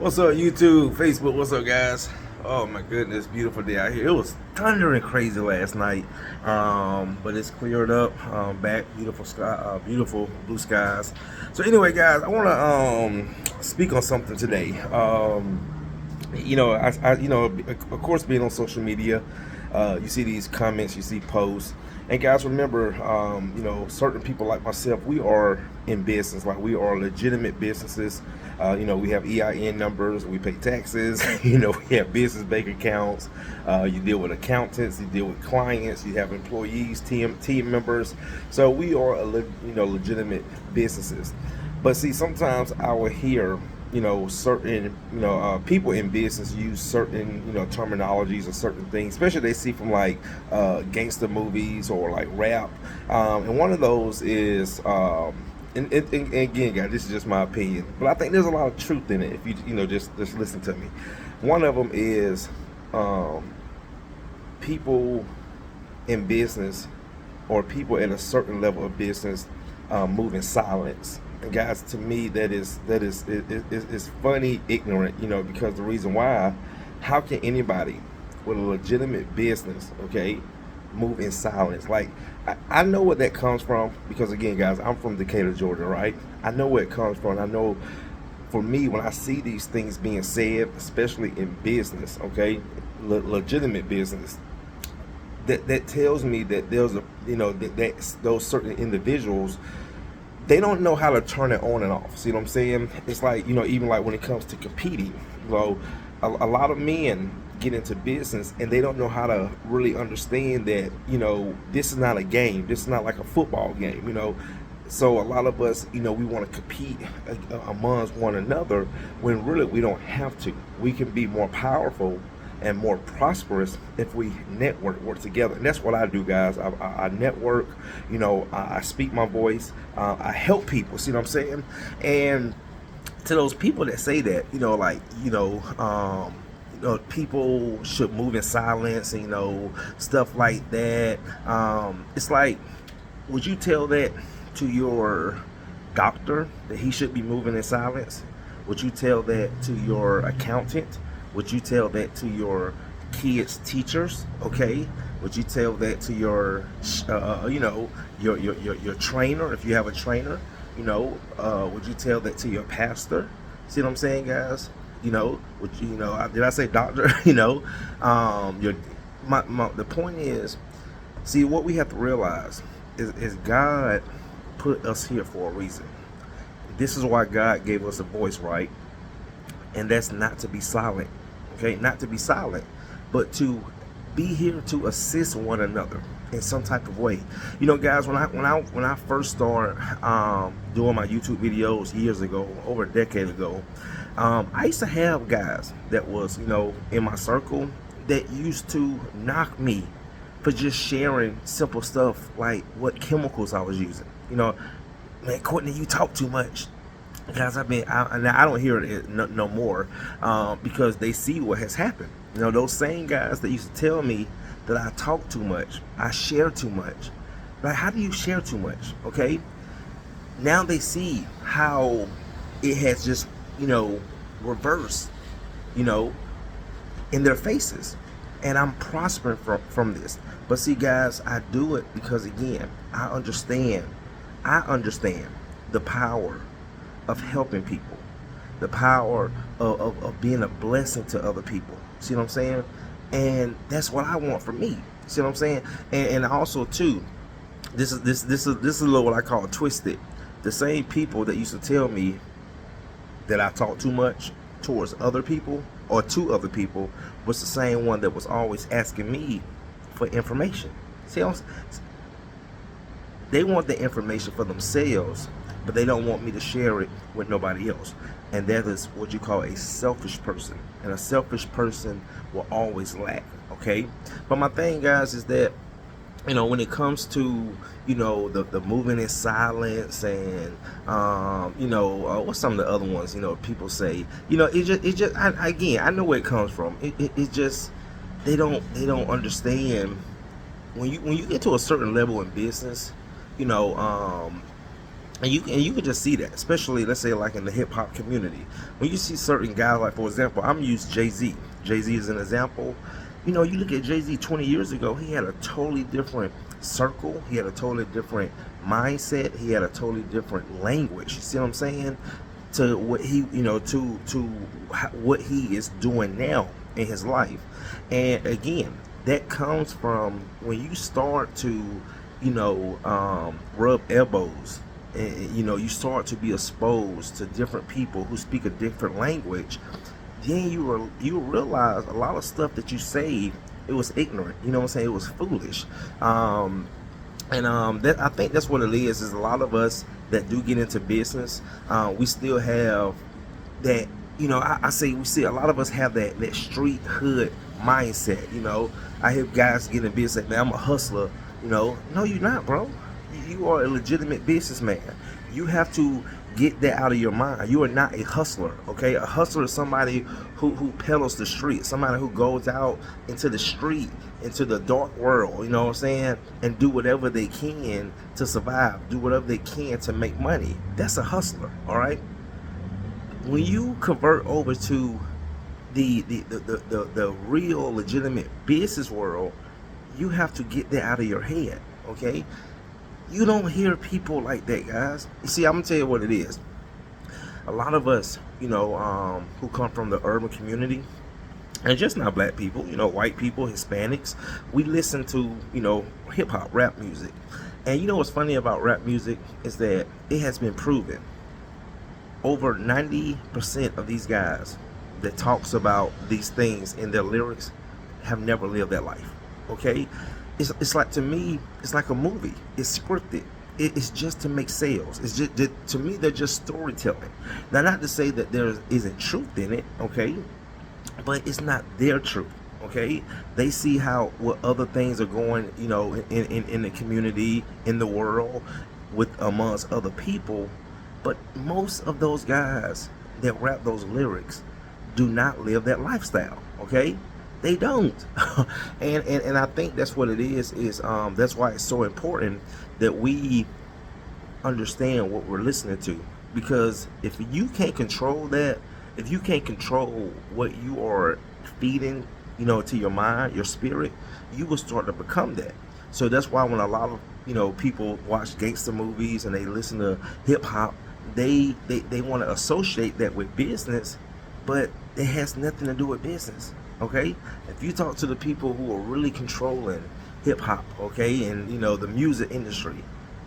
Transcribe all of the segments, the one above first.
What's up, YouTube, Facebook? What's up, guys? Oh my goodness, beautiful day out here. It was thundering crazy last night, but it's cleared up. Back, beautiful sky, beautiful blue skies. So anyway, guys, I want to speak on something today. Of course, being on social media, you see these comments, you see posts, and guys, remember, certain people like myself, we are in business, like we are legitimate businesses. We have EIN numbers, we pay taxes, we have business bank accounts, you deal with accountants, you deal with clients, you have employees, team members. So we are, legitimate businesses. But see, sometimes I will hear, certain, people in business use certain, terminologies or certain things, especially they see from like gangster movies or like rap. And one of those is, and again, guys, this is just my opinion, but I think there's a lot of truth in it if you just listen to me. One of them is people in business or people at a certain level of business move in silence. And guys, to me, that is funny, ignorant, because the reason why, how can anybody with a legitimate business, okay, move in silence? Like, I know what that comes from, because again, guys, I'm from Decatur, Georgia, right? I know where it comes from. I know, for me, when I see these things being said, especially in business, okay, legitimate business, that tells me that there's that those certain individuals, they don't know how to turn it on and off. See what I'm saying? It's like, even like when it comes to competing, a lot of men get into business and they don't know how to really understand that, this is not a game. This is not like a football game, So a lot of us, we want to compete amongst one another when really we don't have to. We can be more powerful and more prosperous if we work together. And that's what I do, guys. I network, I speak my voice, I help people, see what I'm saying? And to those people that say that, people should move in silence and, stuff like that. It's like, would you tell that to your doctor that he should be moving in silence? Would you tell that to your accountant? Would you tell that to your kids' teachers? Okay. Would you tell that to your, your trainer, if you have a trainer? Would you tell that to your pastor? See what I'm saying, guys? Would you, did I say doctor? The point is, see, what we have to realize is God put us here for a reason. This is why God gave us a voice, right? And that's not to be silent. Okay, not to be silent, but to be here to assist one another in some type of way. Guys, when I first started doing my YouTube videos years ago, over a decade ago, I used to have guys that was, in my circle that used to knock me for just sharing simple stuff like what chemicals I was using. Man, Courtney, you talk too much. Guys, I don't hear it no more, because they see what has happened. Those same guys that used to tell me that I talk too much, I share too much. Like, how do you share too much? Okay, now they see how it has just, reversed, in their faces, and I'm prospering from this. But see, guys, I do it because, again, I understand the power of helping people, the power of being a blessing to other people. See what I'm saying? And that's what I want for me. See what I'm saying? And also too, this is a little what I call twisted. The same people that used to tell me that I talk too much towards other people or to other people was the same one that was always asking me for information. See, they want the information for themselves, but they don't want me to share it with nobody else. And that is what you call a selfish person. And a selfish person will always lack, okay? But my thing, guys, is that, when it comes to, the moving in silence and, what's some of the other ones, people say, I know where it comes from. It just, they don't understand when you get to a certain level in business, and you can just see that, especially let's say like in the hip hop community, when you see certain guys, like for example, I'm gonna use Jay-Z. Jay-Z is an example. You look at Jay-Z 20 years ago, he had a totally different circle, he had a totally different mindset, he had a totally different language. You see what I'm saying? To what he, what he is doing now in his life. And again, that comes from when you start to, rub elbows, and you start to be exposed to different people who speak a different language. Then you realize a lot of stuff that you say, it was ignorant. You know what I'm saying? It was foolish. That, I think that's what it is a lot of us that do get into business, we still have that. I say we see a lot of us have that street hood mindset. I hear guys getting in business, man, I'm a hustler. No, you're not, bro. You are a legitimate businessman. You have to get that out of your mind. You are not a hustler, okay? A hustler is somebody who peddles the street, somebody who goes out into the street, into the dark world, you know what I'm saying, and do whatever they can to survive, do whatever they can to make money. That's a hustler, all right? When you convert over to the real legitimate business world, you have to get that out of your head, okay? You don't hear people like that, guys. You see, I'm gonna tell you what it is. A lot of us, who come from the urban community, and just not black people, white people, Hispanics, we listen to, hip hop, rap music. And what's funny about rap music is that it has been proven over 90% of these guys that talks about these things in their lyrics have never lived that life, okay? It's like, to me, it's like a movie. It's scripted. It's just to make sales. It's just, to me, they're just storytelling. Now, not to say that there isn't truth in it, okay? But it's not their truth, okay? They see what other things are going, in the community, in the world, with amongst other people. But most of those guys that rap those lyrics do not live that lifestyle, okay? They don't. and I think that's what it is that's why it's so important that we understand what we're listening to. Because if you can't control that, if you can't control what you are feeding, to your mind, your spirit, you will start to become that. So that's why when a lot of, people watch gangster movies and they listen to hip hop, they want to associate that with business, but it has nothing to do with business. Okay, if you talk to the people who are really controlling hip hop, okay, and the music industry,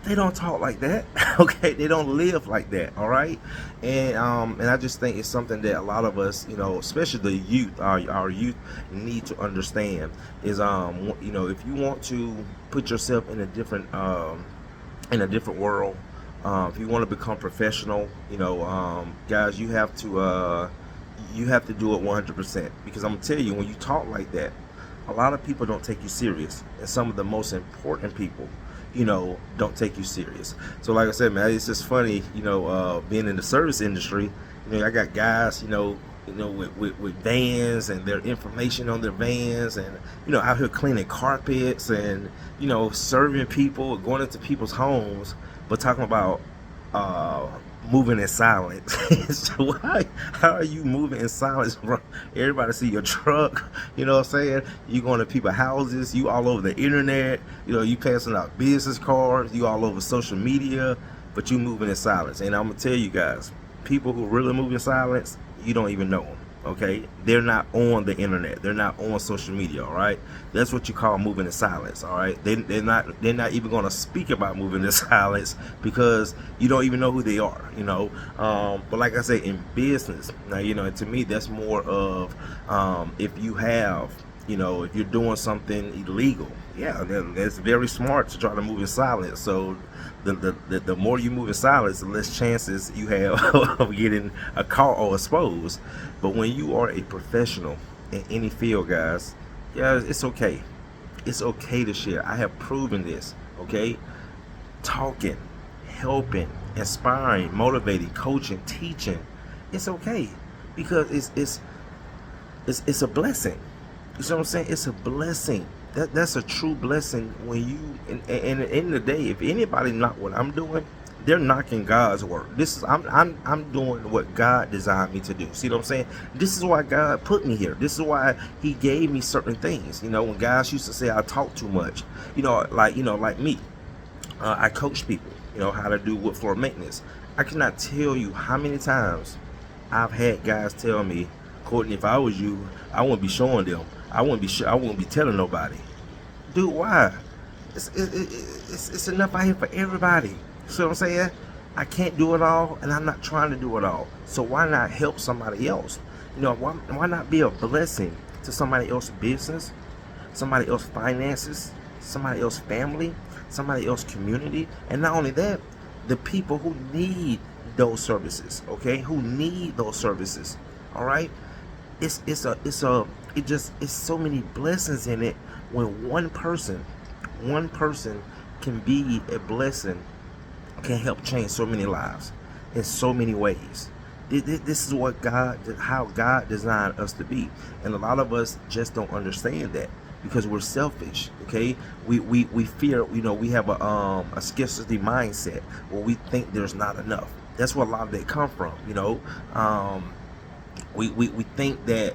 they don't talk like that. Okay, they don't live like that. All right, and I just think it's something that a lot of us, especially the youth, our youth need to understand is if you want to put yourself in a different world, if you want to become professional, guys, you have to do it 100%, because I'm gonna tell you, when you talk like that, a lot of people don't take you serious, and some of the most important people, don't take you serious. So like I said, man, it's just funny, being in the service industry. I got guys, with vans and their information on their vans, and out here cleaning carpets and serving people, going into people's homes, but talking about moving in silence. So how are you moving in silence, bro? Everybody see your truck, you know what I'm saying? You going to people's houses, you all over the internet, you passing out business cards, you all over social media, but you moving in silence. And I'm gonna tell you guys, people who really move in silence, you don't even know them. Okay, they're not on the internet, they're not on social media. All right, that's what you call moving in silence. All right, they're not even going to speak about moving in silence, because you don't even know who they are. But like I say, in business now, to me, that's more of if you have, if you're doing something illegal, yeah, then it's very smart to try to move in silence. So the more you move in silence, the less chances you have of getting a caught or exposed. But when you are a professional in any field, guys, it's okay. It's okay to share. I have proven this, okay? Talking, helping, inspiring, motivating, coaching, teaching, it's okay, because it's a blessing. You see what I'm saying? It's a blessing. That's a true blessing when you, and at the end of the day, if anybody not what I'm doing, they're knocking God's work. This is I'm doing what God designed me to do. See what I'm saying? This is why God put me here. This is why He gave me certain things. You know, when guys used to say I talk too much, like me, I coach people. You know how to do wood floor maintenance. I cannot tell you how many times I've had guys tell me, Courtney, if I was you, I wouldn't be showing them. I wouldn't be telling nobody. Dude, why? It's enough out here for everybody. See what I'm saying? I can't do it all, and I'm not trying to do it all. So why not help somebody else? You know, why not be a blessing to somebody else's business, somebody else's finances, somebody else's family, somebody else's community, and not only that, the people who need those services. Okay, who need those services. All right. It's so many blessings in it when one person can be a blessing, can help change so many lives in so many ways. This is how God designed us to be, and a lot of us just don't understand that because we're selfish. Okay, we fear. You know, we have a scarcity mindset where we think there's not enough. That's where a lot of that come from. You know, we think that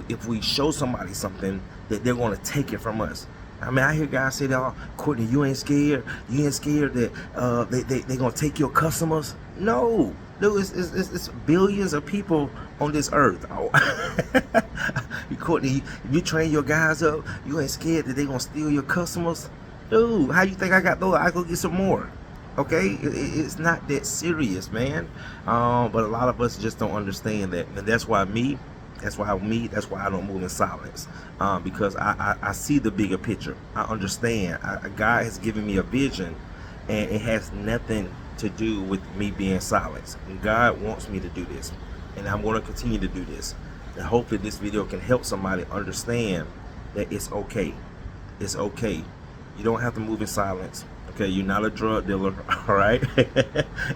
if we show somebody something, that they're going to take it from us. I mean, I hear guys say that, oh, Courtney, you ain't scared that they gonna take your customers. No, dude, it's billions of people on this earth. Oh. Courtney, if you train your guys up, you ain't scared that they gonna steal your customers. Dude, how you think I got those? I go get some more. Okay, it's not that serious, man. But a lot of us just don't understand that, and that's why I don't move in silence, because I see the bigger picture. I understand. God has given me a vision, and it has nothing to do with me being silent. And God wants me to do this, and I'm going to continue to do this. And hopefully this video can help somebody understand that it's okay. It's okay. You don't have to move in silence. Okay, you're not a drug dealer, all right?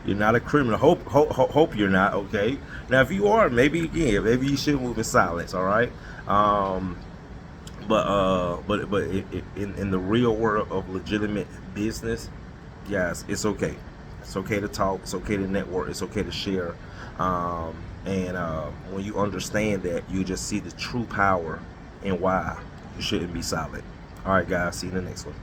You're not a criminal. Hope you're not, okay? Now, if you are, maybe you should move in silence, all right? But in the real world of legitimate business, guys, it's okay. It's okay to talk. It's okay to network. It's okay to share. And when you understand that, you just see the true power and why you shouldn't be silent. All right, guys. See you in the next one.